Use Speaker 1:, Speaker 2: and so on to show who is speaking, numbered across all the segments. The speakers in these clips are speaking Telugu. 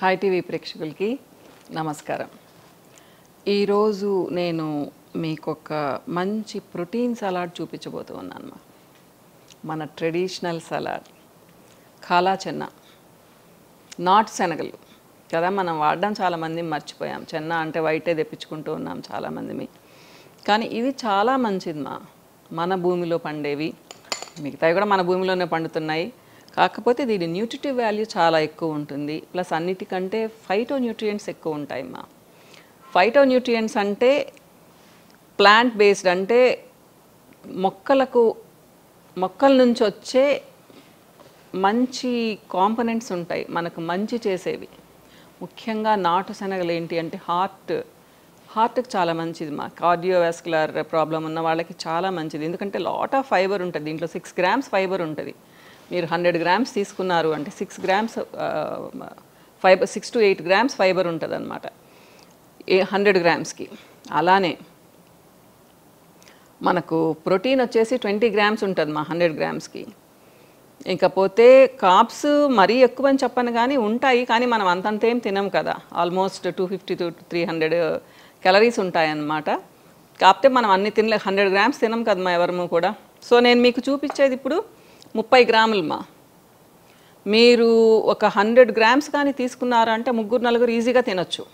Speaker 1: హాయ్ టీవీ ప్రేక్షకులకి నమస్కారం. ఈరోజు నేను మీకు ఒక మంచి ప్రోటీన్ సలాడ్ చూపించబోతున్నాను. మన ట్రెడిషనల్ సలాడ్ కాలా చెన్న, నాటు శనగలు కదా మనం వాడడం చాలామంది మర్చిపోయాం. చెన్న అంటే వైటే తెప్పించుకుంటూ ఉన్నాం చాలామంది. కానీ ఇది చాలా మంచిది. మన భూమిలో పండేవి, మిగతావి కూడా మన భూమిలోనే పండుతున్నాయి. కాకపోతే దీని న్యూట్రిటివ్ వాల్యూ చాలా ఎక్కువ ఉంటుంది. ప్లస్ అన్నిటికంటే ఫైటో న్యూట్రియంట్స్ ఎక్కువ ఉంటాయి. ఫైటో న్యూట్రియంట్స్ అంటే ప్లాంట్ బేస్డ్, అంటే మొక్కల నుంచి వచ్చే మంచి కాంపోనెంట్స్ ఉంటాయి, మనకు మంచి చేసేవి. ముఖ్యంగా నాటు శనగలు ఏంటి అంటే హార్ట్కి చాలా మంచిది. కార్డియోవాస్కులర్ ప్రాబ్లం ఉన్న వాళ్ళకి చాలా మంచిది. ఎందుకంటే లాట్ ఆఫ్ ఫైబర్ ఉంటుంది దీంట్లో. 6 grams ఫైబర్ ఉంటుంది. మీరు 100 grams తీసుకున్నారు అంటే 6 grams fibre, 6 to 8 grams fibre ఉంటుంది అన్నమాట 100 gramsకి. అలానే మనకు ప్రోటీన్ వచ్చేసి 20 grams ఉంటుంది 100 gramsకి. ఇంకపోతే కార్బ్స్ మరీ ఎక్కువ అని చెప్పను కానీ ఉంటాయి, కానీ మనం అంతంతేం తినం కదా. ఆల్మోస్ట్ 250 to 300 calories ఉంటాయన్నమాట. కాకపోతే మనం అన్ని 100 grams తినం కదా ఎవరము కూడా. సో నేను మీకు చూపించేది ఇప్పుడు 30 grams. మీరు ఒక 100 grams కానీ తీసుకున్నారంటే 3-4 ఈజీగా తినొచ్చు.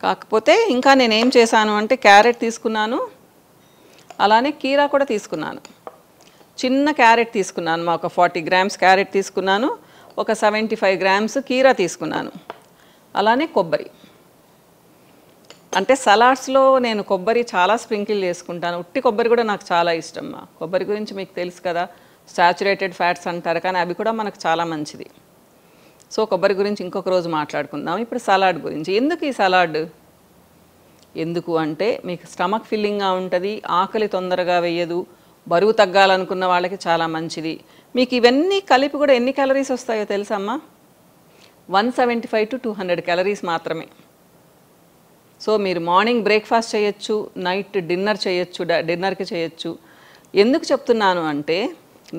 Speaker 1: కాకపోతే ఇంకా నేనేం చేశాను అంటే క్యారెట్ తీసుకున్నాను, అలానే కీరా కూడా తీసుకున్నాను. చిన్న క్యారెట్ తీసుకున్నాను, ఒక 40 grams క్యారెట్ తీసుకున్నాను, ఒక 75 grams కీరా తీసుకున్నాను. అలానే కొబ్బరి, అంటే సలాడ్స్లో నేను కొబ్బరి చాలా స్ప్రింకిల్ చేసుకుంటాను. ఉట్టి కొబ్బరి కూడా నాకు చాలా ఇష్టం. కొబ్బరి గురించి మీకు తెలుసు కదా, సాచురేటెడ్ ఫ్యాట్స్ అంటారు, కానీ అవి కూడా మనకు చాలా మంచిది. సో కొబ్బరి గురించి ఇంకొక రోజు మాట్లాడుకుందాం. ఇప్పుడు సలాడ్ గురించి. ఎందుకు ఈ సలాడ్? ఎందుకు అంటే మీకు స్టమక్ ఫిల్లింగ్గా ఉంటుంది, ఆకలి తొందరగా వేయదు, బరువు తగ్గాలనుకున్న వాళ్ళకి చాలా మంచిది. మీకు ఇవన్నీ కలిపి కూడా ఎన్ని క్యాలరీస్ వస్తాయో తెలుసమ్మా? 175 to 200 calories మాత్రమే. సో మీరు మార్నింగ్ బ్రేక్ఫాస్ట్ చేయొచ్చు, నైట్ డిన్నర్ చేయొచ్చు, డిన్నర్కి చేయొచ్చు. ఎందుకు చెప్తున్నాను అంటే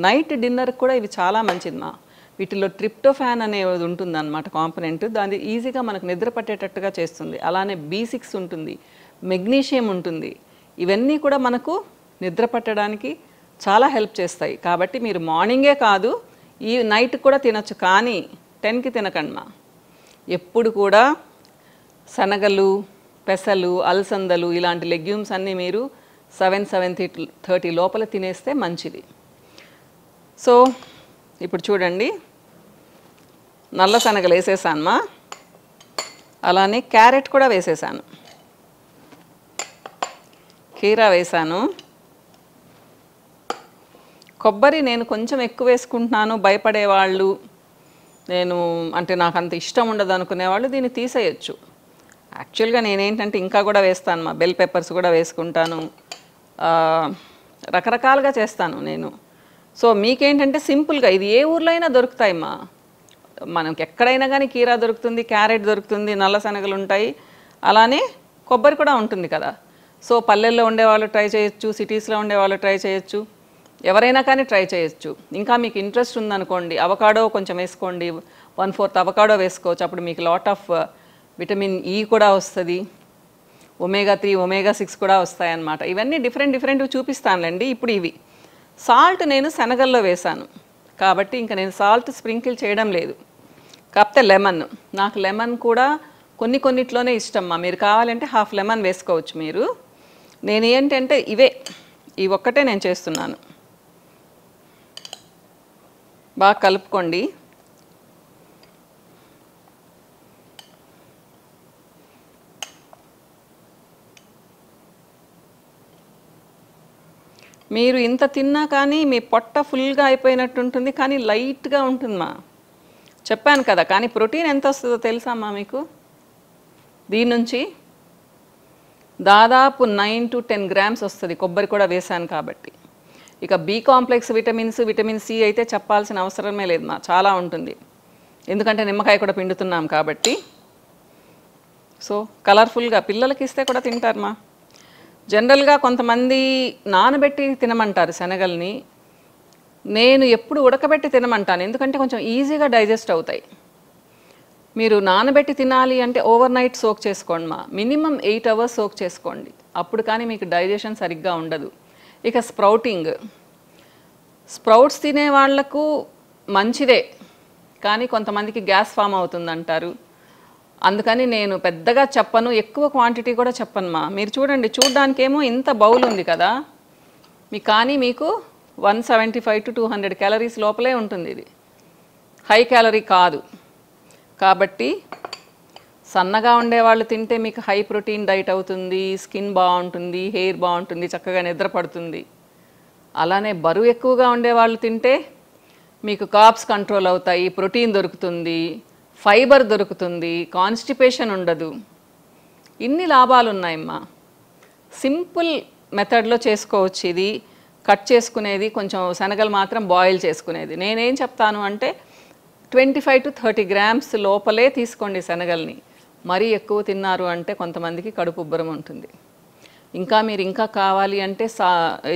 Speaker 1: నైట్ డిన్నర్కి కూడా ఇవి చాలా మంచిది. వీటిలో ట్రిప్టోఫాన్ అనేది ఉంటుందన్నమాట కాంపోనెంట్. దాన్ని ఈజీగా మనకు నిద్ర పట్టేటట్టుగా చేస్తుంది. అలానే B6 ఉంటుంది, మెగ్నీషియం ఉంటుంది. ఇవన్నీ కూడా మనకు నిద్ర పట్టడానికి చాలా హెల్ప్ చేస్తాయి. కాబట్టి మీరు మార్నింగే కాదు ఈ నైట్ కూడా తినొచ్చు, కానీ 10కి తినకండి. ఎప్పుడు కూడా శనగలు, పెసలు, అలసందలు ఇలాంటి లెగ్యూమ్స్ అన్నీ మీరు 7-7:30 లోపల తినేస్తే మంచిది. సో ఇప్పుడు చూడండి, నల్ల శనగలు వేసేసాను, అలానే క్యారెట్ కూడా వేసేసాను, కీరా వేసాను, కొబ్బరి నేను కొంచెం ఎక్కువ వేసుకుంటున్నాను. భయపడేవాళ్ళు, నేను అంటే నాకు అంత ఇష్టం ఉండదు అనుకునేవాళ్ళు దీన్ని తీసేయచ్చు. యాక్చువల్గా నేనేంటంటే ఇంకా కూడా వేస్తాను, బెల్ పెప్పర్స్ కూడా వేసుకుంటాను, రకరకాలుగా చేస్తాను నేను. సో మీకేంటంటే సింపుల్గా ఇది ఏ ఊర్లో అయినా దొరుకుతాయి. మనకి ఎక్కడైనా కానీ కీరా దొరుకుతుంది, క్యారెట్ దొరుకుతుంది, నల్ల శనగలు ఉంటాయి, అలానే కొబ్బరి కూడా ఉంటుంది కదా. సో పల్లెల్లో ఉండేవాళ్ళు ట్రై చేయొచ్చు, సిటీస్లో ఉండేవాళ్ళు ట్రై చేయొచ్చు, ఎవరైనా కానీ ట్రై చేయొచ్చు. ఇంకా మీకు ఇంట్రెస్ట్ ఉందనుకోండి అవకాడో కొంచెం వేసుకోండి, 1/4 అవకాడో వేసుకోవచ్చు. అప్పుడు మీకు లాట్ ఆఫ్ విటమిన్ E కూడా వస్తుంది, omega-3, omega-6 కూడా వస్తాయన్నమాట. ఇవన్నీ డిఫరెంట్ చూపిస్తానులేండి. ఇప్పుడు ఇవి సాల్ట్ నేను శనగల్లో వేశాను కాబట్టి ఇంకా నేను సాల్ట్ స్ప్రింకిల్ చేయడం లేదు. కాకపోతే నాకు లెమన్ కూడా కొన్నిట్లోనే ఇష్టం. మీరు కావాలంటే హాఫ్ లెమన్ వేసుకోవచ్చు మీరు. నేను ఏంటంటే ఈ ఒక్కటే నేను చేస్తున్నాను. బాగా కలుపుకోండి. మీరు ఇంత తిన్నా కానీ మీ పొట్ట ఫుల్గా అయిపోయినట్టు ఉంటుంది, కానీ లైట్గా ఉంటుంది. చెప్పాను కదా. కానీ ప్రోటీన్ ఎంత వస్తుందో తెలుసా మీకు? దీని నుంచి దాదాపు 9 to 10 grams వస్తుంది. కొబ్బరి కూడా వేసాను కాబట్టి. ఇక B complex vitamins, vitamin C అయితే చెప్పాల్సిన అవసరమే లేదు. చాలా ఉంటుంది, ఎందుకంటే నిమ్మకాయ కూడా పిండుతున్నాం కాబట్టి. సో కలర్ఫుల్గా పిల్లలకి ఇస్తే కూడా తింటారు. జనరల్గా కొంతమంది నానబెట్టి తినమంటారు శనగల్ని. నేను ఎప్పుడు ఉడకబెట్టి తినమంటాను, ఎందుకంటే కొంచెం ఈజీగా డైజెస్ట్ అవుతాయి. మీరు నానబెట్టి తినాలి అంటే ఓవర్ నైట్ సోక్ చేసుకోండి మా, మినిమం 8 అవర్స్ సోక్ చేసుకోండి, అప్పుడు కానీ మీకు డైజెషన్ సరిగ్గా ఉండదు. ఇక స్ప్రౌట్స్ తినే వాళ్లకు మంచిదే, కానీ కొంతమందికి గ్యాస్ ఫామ్ అవుతుందంటారు. అందుకని నేను పెద్దగా చెప్పను, ఎక్కువ క్వాంటిటీ కూడా చెప్పను మా. మీరు చూడడానికేమో ఇంత బౌల్ ఉంది కదా, కానీ మీకు 175 to 200 క్యాలరీస్ లోపలే ఉంటుంది. ఇది హై క్యాలరీ కాదు కాబట్టి సన్నగా ఉండేవాళ్ళు తింటే మీకు హై ప్రోటీన్ డైట్ అవుతుంది, స్కిన్ బాగుంటుంది, హెయిర్ బాగుంటుంది, చక్కగా నిద్ర పడుతుంది. అలానే బరువు ఎక్కువగా ఉండేవాళ్ళు తింటే మీకు కార్బ్స్ కంట్రోల్ అవుతాయి, ప్రోటీన్ దొరుకుతుంది, ఫైబర్ దొరుకుతుంది, కాన్స్టిపేషన్ ఉండదు. ఇన్ని లాభాలు ఉన్నాయమ్మా. సింపుల్ మెథడ్లో చేసుకోవచ్చు. ఇది కట్ చేసుకునేది కొంచెం శనగలు మాత్రం బాయిల్ చేసుకునేది. నేనేం చెప్తాను అంటే 25 to 30 grams లోపలే తీసుకోండి శనగల్ని. మరీ ఎక్కువ తిన్నారు అంటే కొంతమందికి కడుపు ఉబ్బరం ఉంటుంది. మీరు ఇంకా కావాలి అంటే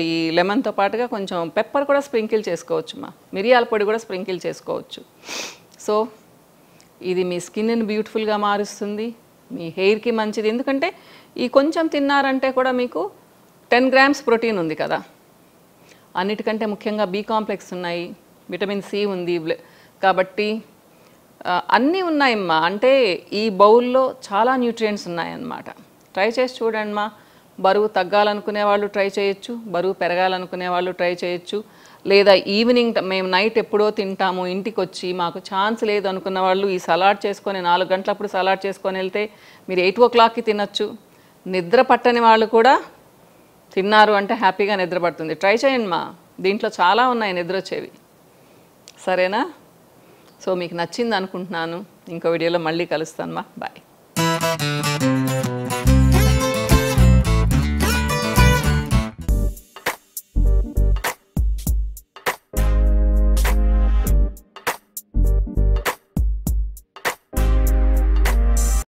Speaker 1: ఈ లెమన్తో పాటుగా కొంచెం పెప్పర్ కూడా స్ప్రింకిల్ చేసుకోవచ్చు మా, మిరియాల పొడి కూడా స్ప్రింకిల్ చేసుకోవచ్చు. సో ఇది మీ స్కిన్ని బ్యూటిఫుల్గా మారుస్తుంది, మీ హెయిర్కి మంచిది. ఎందుకంటే ఈ కొంచెం తిన్నారంటే కూడా మీకు 10 grams ప్రోటీన్ ఉంది కదా. అన్నిటికంటే ముఖ్యంగా బి కాంప్లెక్స్ ఉన్నాయి, విటమిన్ సి ఉంది, కాబట్టి అన్నీ ఉన్నాయమ్మా. అంటే ఈ బౌల్లో చాలా న్యూట్రియంట్స్ ఉన్నాయన్నమాట. ట్రై చేసి చూడండి మా. బరువు తగ్గాలనుకునే వాళ్ళు ట్రై చేయొచ్చు, బరువు పెరగాలనుకునే వాళ్ళు ట్రై చేయొచ్చు, లేదా ఈవినింగ్ మేము నైట్ ఎప్పుడో తింటాము ఇంటికి వచ్చి మాకు ఛాన్స్ లేదు అనుకున్న వాళ్ళు ఈ సలాడ్ చేసుకొని 4 గంటలప్పుడు సలాడ్ చేసుకొని వెళ్తే మీరు 8 o'clockకి తినచ్చు. నిద్ర పట్టని వాళ్ళు కూడా తిన్నారు అంటే హ్యాపీగా నిద్ర పడుతుంది. ట్రై చేయండి మా, దీంట్లో చాలా ఉన్నాయి నిద్ర వచ్చేవి. సరేనా? సో మీకు నచ్చింది అనుకుంటున్నాను. ఇంకో వీడియోలో మళ్ళీ కలుస్తాను మా. బాయ్.